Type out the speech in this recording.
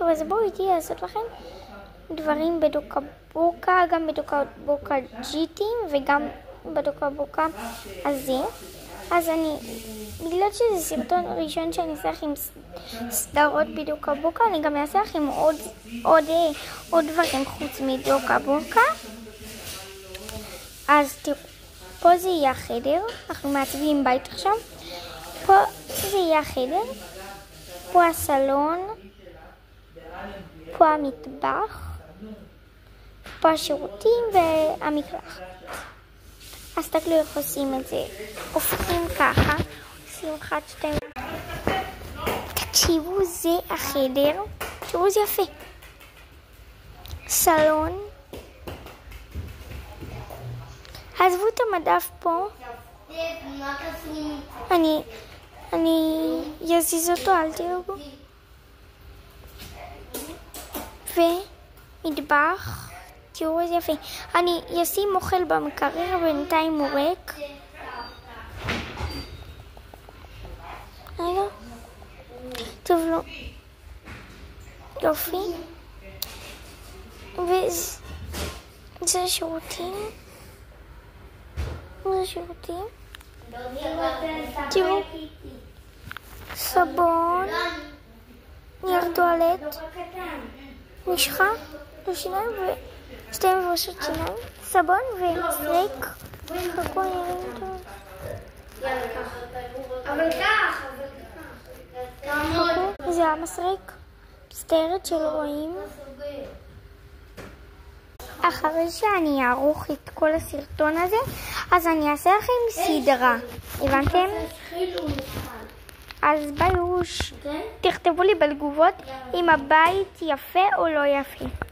טוב, אז בואו איתי לעשות לכם דברים בדוקה בוקה, גם בדוקה בוקה ג'יטים וגם בדוקה בוקה הזה. אז בגלל שזה סרטון ראשון שאני אעשה לך עם סדרות בדוקה בוקה, אני גם אעשה לך עם עוד דברים חוץ מדוקה בוקה. אז תראו, פה זה יהיה החדר, אנחנו מעצבים בית עכשיו. פה זה יהיה החדר, פה הסלון, פה המטבח, פה השירותים והמקלחת. אז תסתכלו איך עושים את זה. הופכים ככה, עושים 1, 2. תקשיבו, זה החדר. תראו, זה יפה. סלון. עזבו את המדף פה. אני אזיז אותו, אל תראו. ומטבח. תראו איזה יפה. אני אשים אוכל במקרר, בינתיים הוא ריק. רגע. טוב, לא. יופי. וזה שירותים. זה שירותים. תראו. סבון. נייר טואלט. משחה. לשיניים ושתי מברשות שיניים. סבון ומסריק. חכו, אני אראים אותו. אבל כך. חכו, זה המסריק. סטרת של רואים. אחרי שאני אערוך את כל הסרטון הזה, אז אני אעשה לכם סדרה. הבנתם? אז ביוש. תכתבו לי בתגובות אם הבית יפה או לא יפה.